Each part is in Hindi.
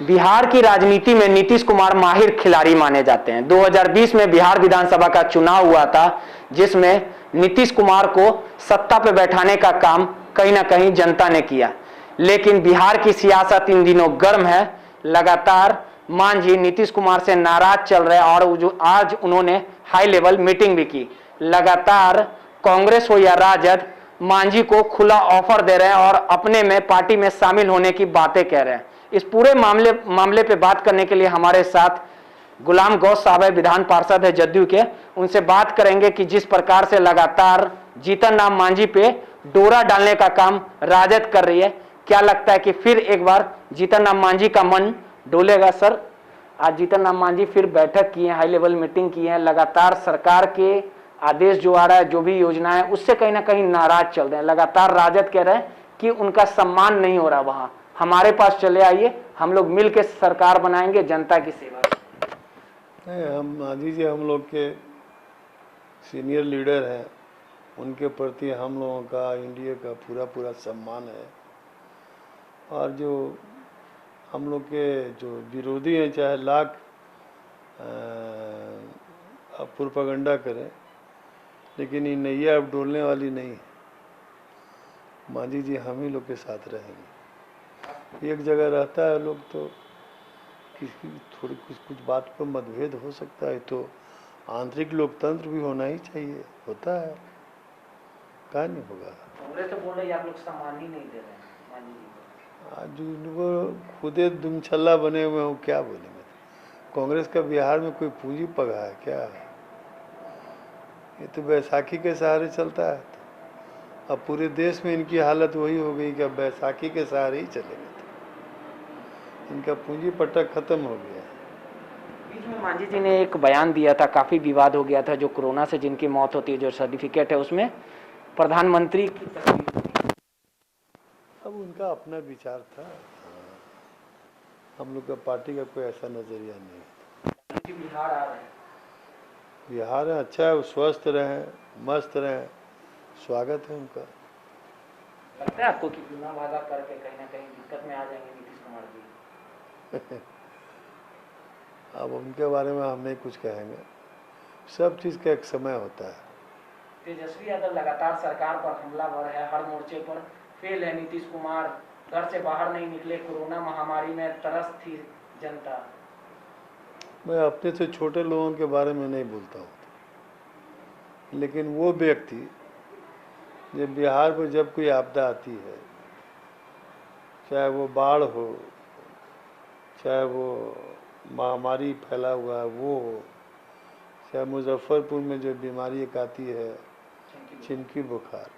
बिहार की राजनीति में नीतीश कुमार माहिर खिलाड़ी माने जाते हैं। 2020 में बिहार विधानसभा का चुनाव हुआ था, जिसमें नीतीश कुमार को सत्ता पे बैठाने का काम कहीं ना कहीं जनता ने किया। लेकिन बिहार की सियासत इन दिनों गर्म है। लगातार मांझी नीतीश कुमार से नाराज चल रहे हैं और जो आज उन्होंने हाई लेवल मीटिंग भी की। लगातार कांग्रेस हो या राजद, मांझी को खुला ऑफर दे रहे हैं और अपने में पार्टी में शामिल होने की बातें कह रहे हैं। इस पूरे मामले पे बात करने के लिए हमारे साथ गुलाम गौस साहब है, विधान पार्षद है जदयू के। उनसे बात करेंगे कि जिस प्रकार से लगातार जीतन राम मांझी पे डोरा डालने का काम राजद कर रही है, क्या लगता है कि फिर एक बार जीतन राम मांझी का मन डोलेगा? सर, आज जीतन राम मांझी फिर बैठक की है, हाई लेवल मीटिंग की है। लगातार सरकार के आदेश जो आ रहा है, जो भी योजना है, उससे कहीं ना कहीं नाराज चल रहे हैं। लगातार राजद कह रहे हैं कि उनका सम्मान नहीं हो रहा। वहां हमारे पास चले आइए, हम लोग मिलकर सरकार बनाएंगे जनता की सेवा। नहीं, हम मांझी जी हम लोग के सीनियर लीडर हैं, उनके प्रति हम लोगों का इंडिया का पूरा सम्मान है। और जो हम लोग के जो विरोधी हैं, चाहे लाख प्रोपेगेंडा करें, लेकिन ये नैया अब डोलने वाली नहीं है। मांझी जी हम ही लोग के साथ रहेंगे। एक जगह रहता है लोग तो किसी थोड़ी कुछ बात पर मतभेद हो सकता है, तो आंतरिक लोकतंत्र भी होना ही चाहिए, होता है, क्या नहीं होगा। कांग्रेस तो बोल रही है आप लोग सम्मान ही नहीं दे रहे हैं मांझी जी को। आज उनको खुदे दुमछल्ला बने हुए हो, क्या बोलेंगे। कांग्रेस का बिहार में कोई पूंजी पगा है क्या? ये तो बैसाखी के सहारे चलता है। अब पूरे देश में इनकी हालत वही हो गई कि अब बैसाखी के सहारे ही चलेंगे। इनका पूंजी पट्टा खत्म हो गया। बीच में मांझी जी ने एक बयान दिया था, काफी विवाद हो गया था, जो कोरोना से जिनकी मौत होती है, जो सर्टिफिकेट है उसमें प्रधानमंत्री की तस्वीर। अब उनका अपना विचार था, हम लोग का पार्टी का कोई ऐसा नजरिया नहीं। बिहार आ रहे हैं, बिहार है, अच्छा है, वो स्वस्थ रहें, मस्त रहें, स्वागत है उनका। लगता है आपको कि बिना वादा करके कहीं ना कहीं दिक्कत में आ जाएंगे नीतीश कुमार जी? अब उनके बारे में हम नहीं कुछ कहेंगे, सब चीज़ का एक समय होता है। तेजस्वी यादव लगातार सरकार पर हमलावर है, हर मोर्चे पर फेल है नीतीश कुमार, घर से बाहर नहीं निकले, कोरोना महामारी में तरस थी जनता। मैं अपने से छोटे लोगों के बारे में नहीं बोलता हूँ, लेकिन वो व्यक्ति जब बिहार पर जब कोई आपदा आती है, चाहे वो बाढ़ हो, चाहे वो महामारी फैला हुआ है वो हो, चाहे मुजफ्फरपुर में जो बीमारी एक आती है चिनकी बुखार,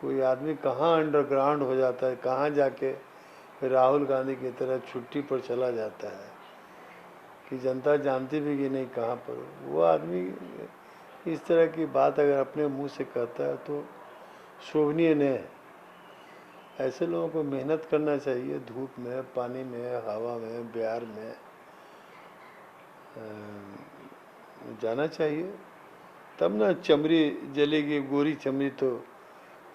कोई आदमी कहाँ अंडरग्राउंड हो जाता है, कहाँ जाके राहुल गांधी की तरह छुट्टी पर चला जाता है कि जनता जानती भी कि नहीं कहाँ पर। वो आदमी इस तरह की बात अगर अपने मुंह से कहता है तो शोभनीय नहीं है। ऐसे लोगों को मेहनत करना चाहिए, धूप में, पानी में, हवा में, बिहार में जाना चाहिए, तब ना चमड़ी जलेगी, गोरी चमड़ी, तो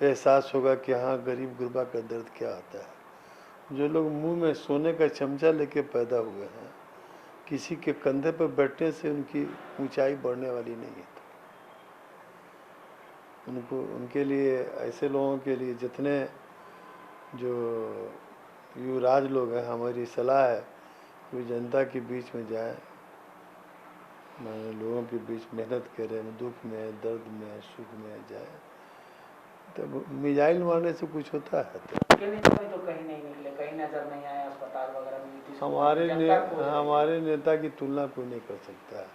एहसास होगा कि हाँ गरीब गुरबा का दर्द क्या होता है। जो लोग मुंह में सोने का चमचा लेके पैदा हुए हैं, किसी के कंधे पर बैठने से उनकी ऊंचाई बढ़ने वाली नहीं है। उनको उनके लिए, ऐसे लोगों के लिए, जितने जो युवराज लोग हैं, हमारी सलाह है कि जनता के बीच में जाए, लोगों के बीच मेहनत करें, दुख में, दर्द में, सुख में जाए। तब मिजाइल मारने से कुछ होता है? तो कहीं नहीं निकले, कहीं नजर नहीं आया अस्पताल वगैरह में। हमारे नेता की तुलना कोई नहीं कर सकता है।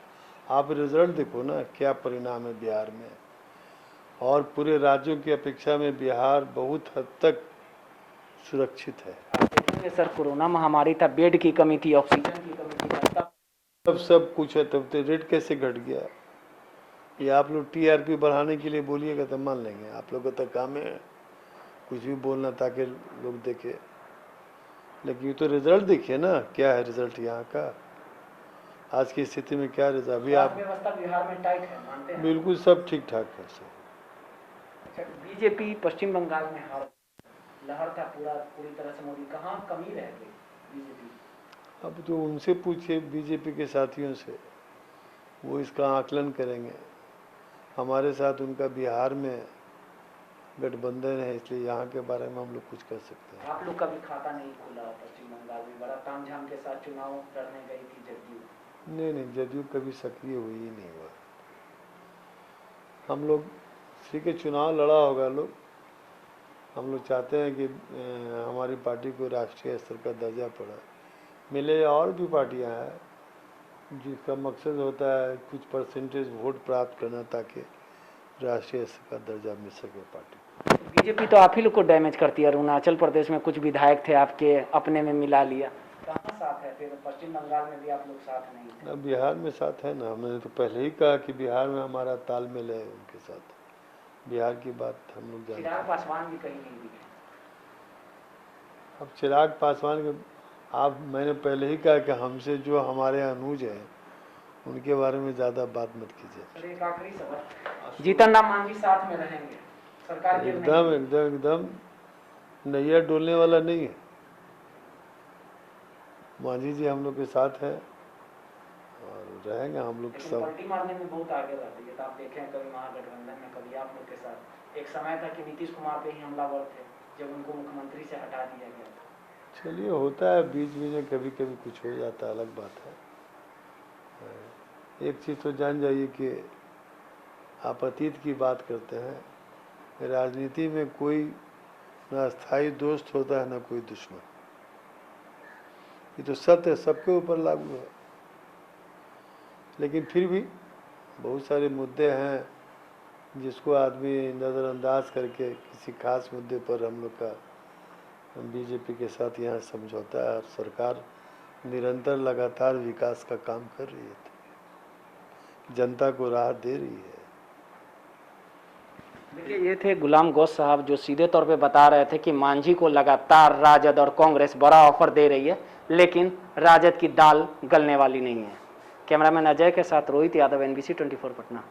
आप रिजल्ट देखो ना, क्या परिणाम है बिहार में, और पूरे राज्यों की अपेक्षा में बिहार बहुत हद तक सुरक्षित है। देखेंगे सर, कोरोना महामारी था, बेड की कमी थी, ऑक्सीजन की कमी थी, तब सब कुछ है, तब तो रेट कैसे घट गया? ये आप लोग टीआरपी बढ़ाने के लिए बोलिएगा तो मान लेंगे, आप लोग का तो काम है कुछ भी बोलना ताकि लोग देखे, लेकिन ये तो रिजल्ट देखिए ना, क्या है रिजल्ट यहाँ का, आज की स्थिति में क्या रिजल्ट। अभी आप व्यवस्था बिहार में टाइट है, मानते हैं? बिल्कुल सब ठीक ठाक है सब। बीजेपी पश्चिम बंगाल में हार लहर था पूरी तरह से, मोदी कहाँ कमी रह गई बीजेपी? अब तो उनसे पूछिए बीजेपी के साथियों से, वो इसका आकलन करेंगे। हमारे साथ उनका बिहार में गठबंधन है, इसलिए यहाँ के बारे में हम लोग कुछ कर सकते हैं। आप लोग का भी खाता नहीं खुला पश्चिम बंगाल में, बड़ा तामझाम के साथ चुनाव लड़ने गई थी जदयू। नहीं, जदयू कभी सक्रिय हुई ही नहीं हुआ। हम लोग सी के चुनाव लड़ा होगा लोग। हम लोग चाहते हैं कि हमारी पार्टी को राष्ट्रीय स्तर का दर्जा पड़ा मिले। और भी पार्टियां हैं जिसका मकसद होता है कुछ परसेंटेज वोट प्राप्त करना, ताकि राष्ट्रीय स्तर का दर्जा मिल सके पार्टी। बीजेपी तो आप ही लोग को डैमेज करती है। अरुणाचल प्रदेश में कुछ विधायक थे आपके, अपने में मिला लिया। कहाँ साथ है फिर? पश्चिम बंगाल में भी आप लोग साथ नहीं थे। अब बिहार में साथ है ना। हमने तो पहले ही कहा कि बिहार में हमारा तालमेल है उनके साथ। बिहार की बात हम लोग जानते हैं। चिराग पासवान भी कहीं नहीं दिखे। अब चिराग पासवान के मैंने पहले ही कहा कि हमसे जो हमारे अनुज हैं उनके बारे में ज़्यादा बात मत कीजिए। एक आखिरी सवाल, जीतन राम मांझी साथ में रहेंगे सरकार के? एकदम नैया डोलने वाला नहीं है। मांझी जी हम लोग के साथ हैं और रहेंगे हम लोग सब। पलटी मारने में बहुत आगे रहती है। तो आप देखें कभी महागठबंधन में, कभी आप लोग के साथ। एक समय था कि नीतीश कुमार पे ही हमलावर थे, जब उनको मुख्यमंत्री से हटा दिया गया था। चलिए, होता है बीच बीच में, कभी कभी कुछ हो जाता है, अलग बात है। एक चीज़ तो जान जाइए कि आप अतीत की बात करते हैं। राजनीति में कोई ना स्थायी दोस्त होता है ना कोई दुश्मन। ये तो सत्य है, सबके ऊपर लागू है। लेकिन फिर भी बहुत सारे मुद्दे हैं जिसको आदमी नज़रअंदाज करके किसी खास मुद्दे पर हम लोग का बीजेपी के साथ यहाँ समझौता है। और सरकार निरंतर लगातार विकास का काम कर रही है, जनता को राहत दे रही है। देखिए, ये थे गुलाम गौस साहब, जो सीधे तौर पे बता रहे थे कि मांझी को लगातार राजद और कांग्रेस बड़ा ऑफर दे रही है, लेकिन राजद की दाल गलने वाली नहीं है। कैमरामैन अजय के साथ रोहित यादव, NBC 24 पटना।